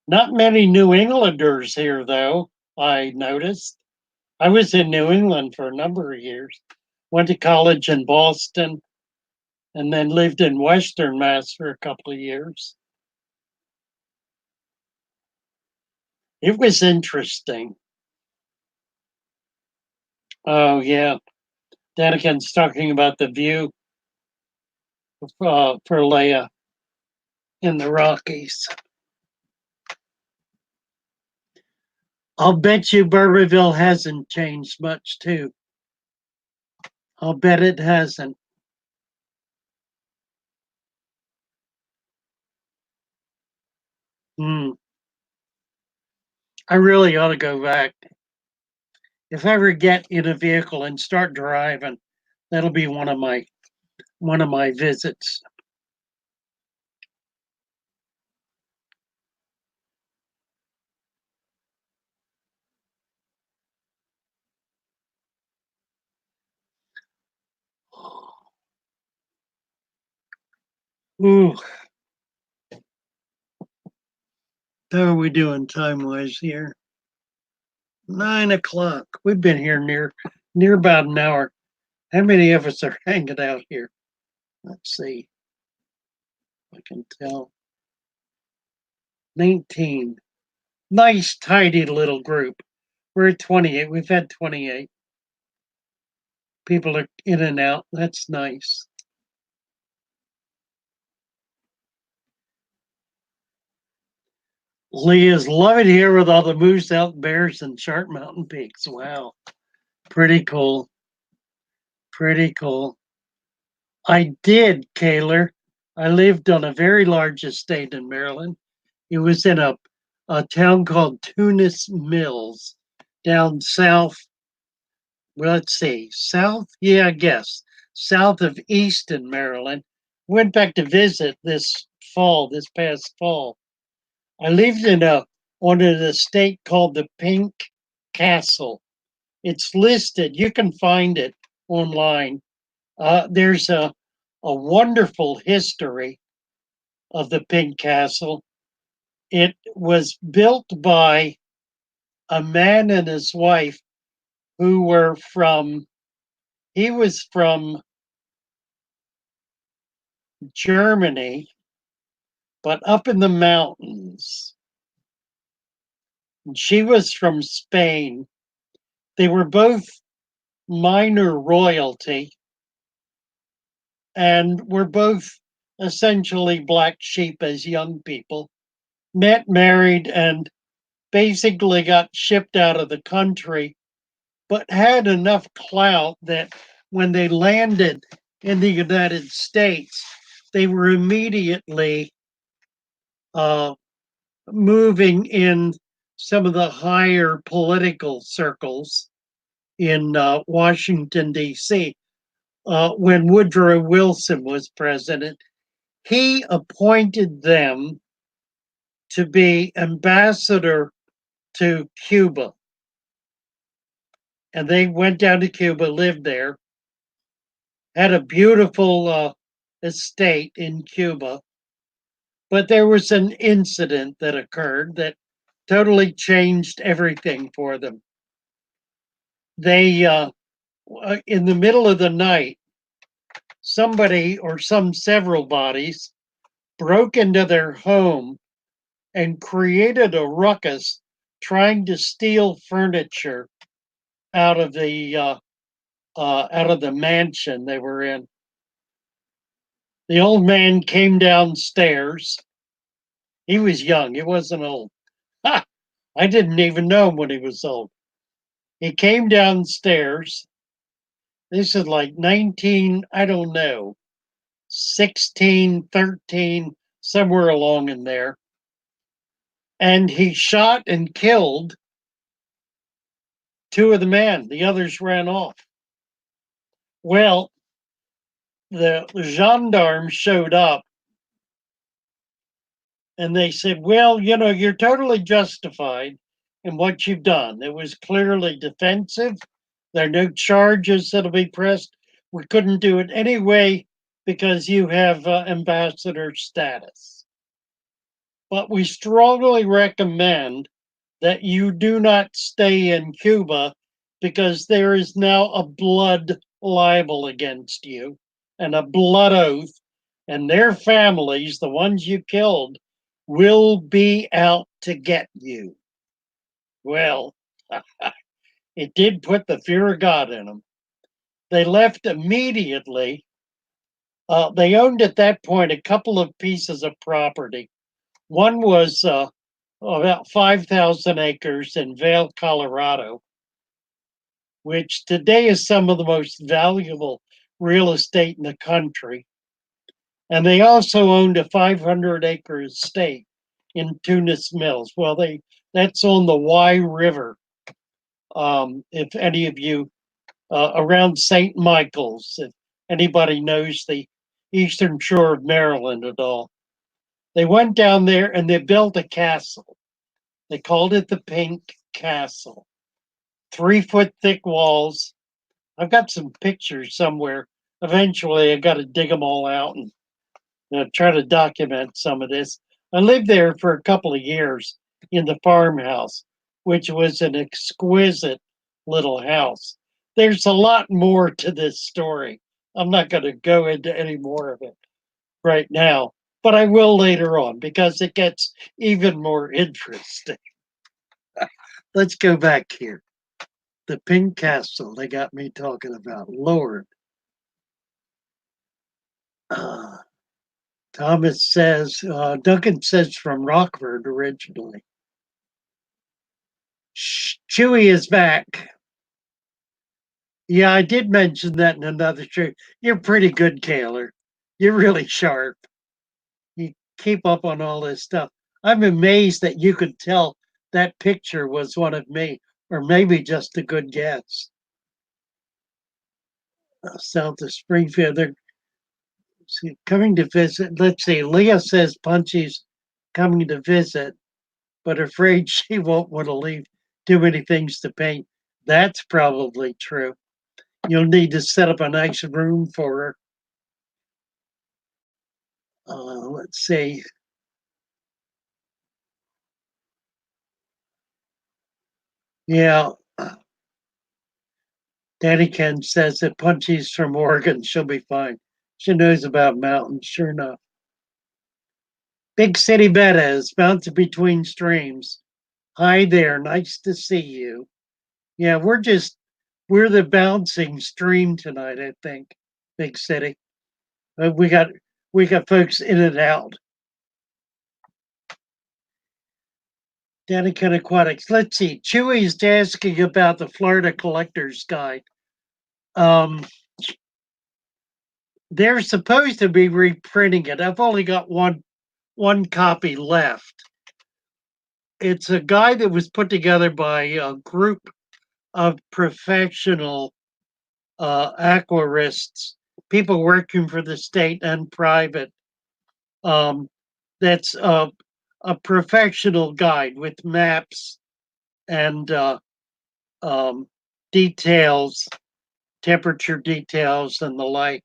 Not many New Englanders here, though, I noticed. I was in New England for a number of years. Went to college in Boston and then lived in Western Mass for a couple of years. It was interesting. Oh, yeah. Daniken's talking about the view for Leia in the Rockies. I'll bet you Burberville hasn't changed much, too. I'll bet it hasn't. Hmm. I really ought to go back. If I ever get in a vehicle and start driving, that'll be one of my visits. Ooh, how are we doing time wise here? 9 o'clock. We've been here near about an hour. How many of us are hanging out here? Let's see. I can tell. 19. Nice, tidy little group. We're at 28. We've had 28. People are in and out. That's nice. Leah's love it here with all the moose, elk, bears, and sharp mountain peaks. Wow. Pretty cool. Pretty cool. I did, Kaler. I lived on a very large estate in Maryland. It was in a town called Tunis Mills down south. Well, let's see, south? Yeah, I guess. South of Easton, Maryland. went back to visit this past fall. I lived in on an estate called the Pink Castle. It's listed. You can find it online. There's a wonderful history of the Pink Castle. It was built by a man and his wife who were he was from Germany, but up in the mountains. And she was from Spain. They were both minor royalty and were both essentially black sheep as young people. Met, married, and basically got shipped out of the country, but had enough clout that when they landed in the United States, they were immediately uh, moving in some of the higher political circles in Washington, D.C. When Woodrow Wilson was president, he appointed them to be ambassador to Cuba. And they went down to Cuba, lived there, had a beautiful estate in Cuba. But there was an incident that occurred that totally changed everything for them. They, in the middle of the night, somebody or several bodies broke into their home and created a ruckus trying to steal furniture out of the mansion they were in. The old man came downstairs. He was young. He wasn't old. Ha! I didn't even know him when he was old. He came downstairs. This is like 19, I don't know, 16, 13, somewhere along in there. And he shot and killed two of the men. The others ran off. Well, the gendarmes showed up and they said, well, you're totally justified in what you've done. It was clearly defensive. There are no charges that'll be pressed. We couldn't do it anyway because you have ambassador status. But we strongly recommend that you do not stay in Cuba because there is now a blood libel against you and a blood oath, and their families, the ones you killed, will be out to get you. Well, it did put the fear of God in them. They left immediately. They owned at that point a couple of pieces of property. One was about 5,000 acres in Vail, Colorado, which today is some of the most valuable real estate in the country. And they also owned a 500-acre estate in Tunis Mills. Well, that's on the Wye River. If any of you around St. Michael's, if anybody knows the eastern shore of Maryland at all, they went down there and they built a castle. They called it the Pink Castle. 3-foot thick walls. I've got some pictures somewhere. Eventually, I got to dig them all out and try to document some of this. I lived there for a couple of years in the farmhouse, which was an exquisite little house. There's a lot more to this story. I'm not going to go into any more of it right now, but I will later on because it gets even more interesting. Let's go back here. The Pink Castle, they got me talking about. Lord. Thomas says, Duncan says from Rockford originally. Chewy is back. Yeah, I did mention that in another show. You're pretty good, Kaler. You're really sharp. You keep up on all this stuff. I'm amazed that you could tell that picture was one of me, or maybe just a good guess. South of Springfield, they're See, coming to visit. Let's see. Leah says Punchy's coming to visit, but afraid she won't want to leave too many things to paint. That's probably true. You'll need to set up a nice room for her. Let's see. Yeah, Daddy Ken says that Punchy's from Oregon. She'll be fine. She knows about mountains, sure enough. Big City Bettas, bouncing between streams. Hi there, nice to see you. Yeah, we're the bouncing stream tonight, I think. Big City. We got folks in and out. Danican Aquatics. Let's see. Chewy's asking about the Florida Collector's Guide. They're supposed to be reprinting it. I've only got one copy left. It's a guide that was put together by a group of professional aquarists, people working for the state and private. That's a professional guide with maps and um, details, temperature details, and the like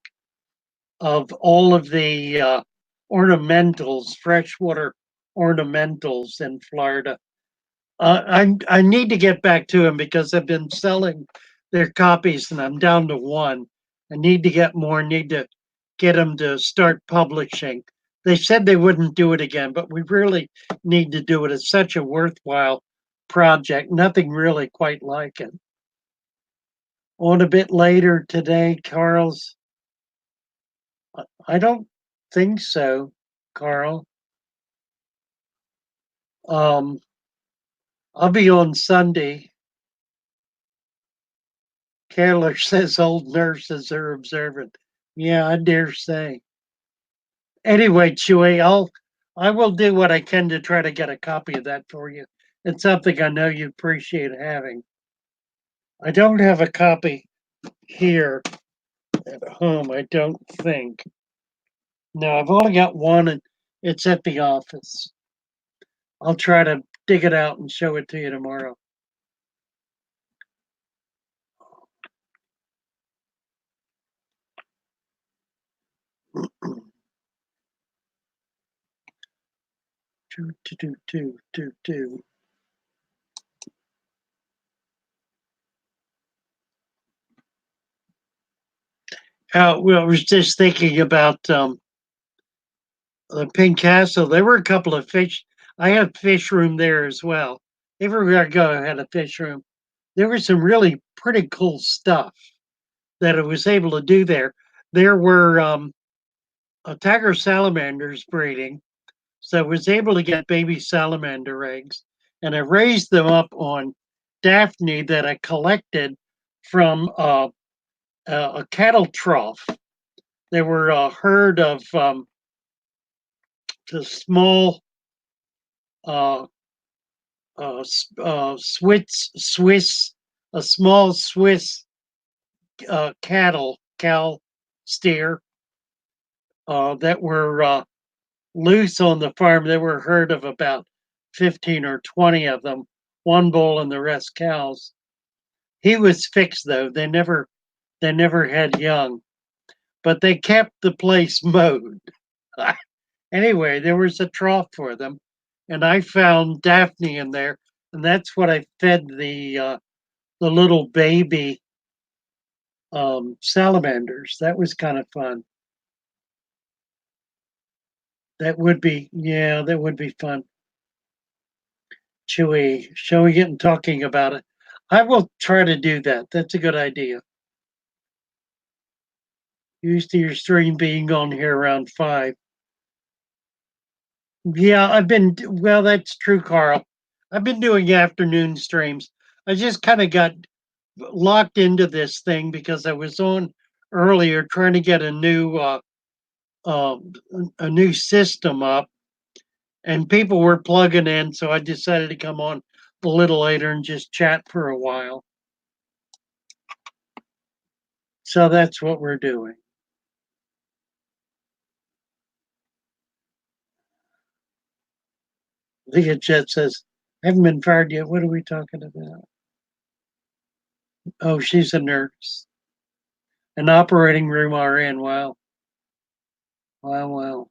of all of the ornamentals, freshwater ornamentals in Florida. I need to get back to them because I've been selling their copies and I'm down to one. I need to get more. Need to get them to start publishing. They said they wouldn't do it again, but we really need to do it. It's such a worthwhile project. Nothing really quite like it. On a bit later today, Carl's. I don't think so, Carl. Um, I'll be on Sunday. Kaler says old nurses are observant. Yeah, I dare say. Anyway, Chewy, I will do what I can to try to get a copy of that for you. It's something I know you appreciate having. I don't have a copy here at home, I don't think. No, I've only got one and it's at the office. I'll try to dig it out and show it to you tomorrow. Do. Well, I was just thinking about the Pink Castle. There were a couple of fish. I had fish room there as well. Everywhere I go, I had a fish room. There was some really pretty cool stuff that I was able to do there. There were tiger salamanders breeding, so I was able to get baby salamander eggs, and I raised them up on Daphne that I collected from a cattle trough. There were a herd of the small uh, Swiss, a small Swiss cow steer that were loose on the farm. There were a herd of about 15 or 20 of them, one bull and the rest cows. He was fixed though. They never had young, but they kept the place mowed. Anyway, there was a trough for them, and I found Daphne in there, and that's what I fed the little baby salamanders. That was kind of fun. That would be fun. Chewy, shall we get talking about it? I will try to do that. That's a good idea. Used to your stream being on here around 5. Yeah, well, that's true, Carl. I've been doing afternoon streams. I just kind of got locked into this thing because I was on earlier trying to get uh, a new system up, and people were plugging in, so I decided to come on a little later and just chat for a while. So that's what we're doing. Leah Jet says, I haven't been fired yet. What are we talking about? Oh, she's a nurse. An operating room RN. Wow. Wow, wow.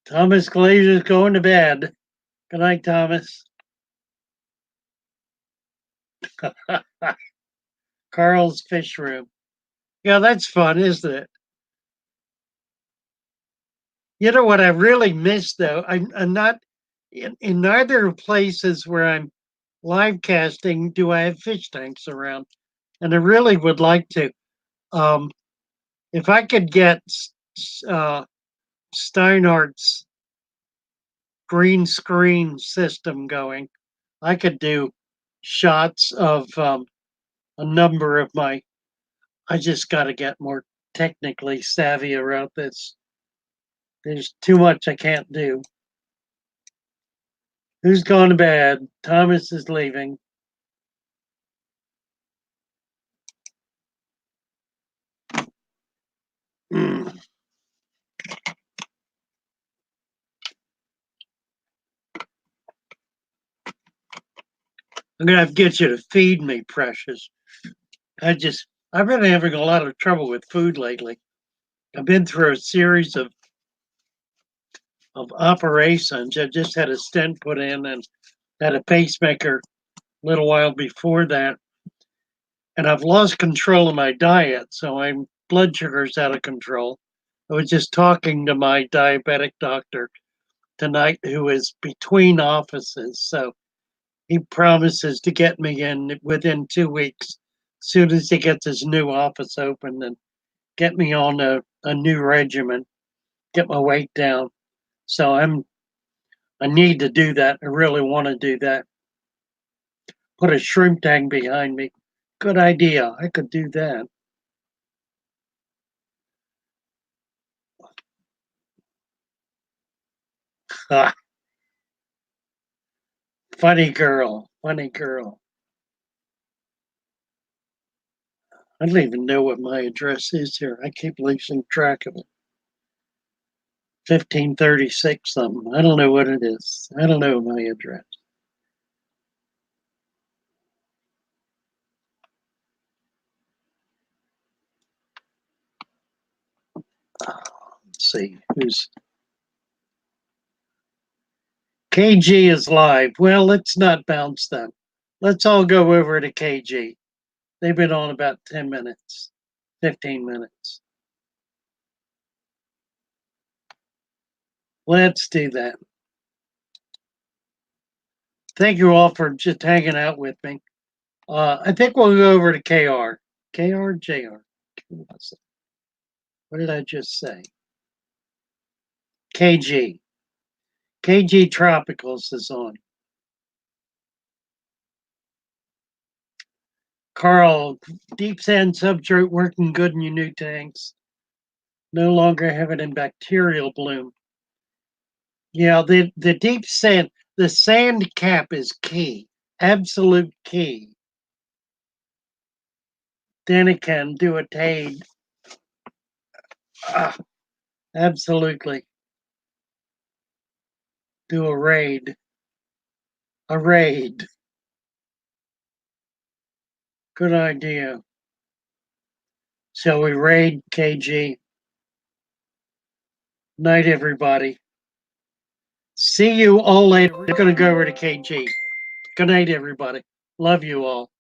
Thomas Glazer's going to bed. Good night, Thomas. Carl's fish room. Yeah, that's fun, isn't it? You know what I really miss though? I'm not in neither places where I'm live casting do I have fish tanks around. And I really would like to. Um, if I could get uh, Steinhardt's green screen system going, I could do shots of a number of my. I just got to get more technically savvy around this. There's too much I can't do. Who's gone to bed? Thomas is leaving. I'm gonna have to get you to feed me, precious. I've been having a lot of trouble with food lately. I've been through a series of operations. I just had a stent put in and had a pacemaker a little while before that. And I've lost control of my diet, so my blood sugar's out of control. I was just talking to my diabetic doctor tonight, who is between offices. So he promises to get me in within 2 weeks, as soon as he gets his new office open, and get me on a new regimen, get my weight down. So I need to do that. I really want to do that. Put a shrimp tank behind me. Good idea. I could do that. Funny girl. Funny girl. I don't even know what my address is here. I keep losing track of it. 1536 something. I don't know what it is. I don't know my address. Let's see who's KG is live. Well, let's not bounce them. Let's all go over to KG. They've been on about 10 minutes, 15 minutes. Let's do that. Thank you all for just hanging out with me. I think we'll go over to KR. KR, JR. What did I just say? KG. KG Tropicals is on. Carl, deep sand substrate working good in your new tanks. No longer have it in bacterial bloom. Yeah, the deep sand, the sand cap is key, absolute key. Then it can do a TADE. Absolutely. Do a raid. A raid. Good idea. Shall we raid KG? Night, everybody. See you all later. We're going to go over to KG. Good night, everybody. Love you all.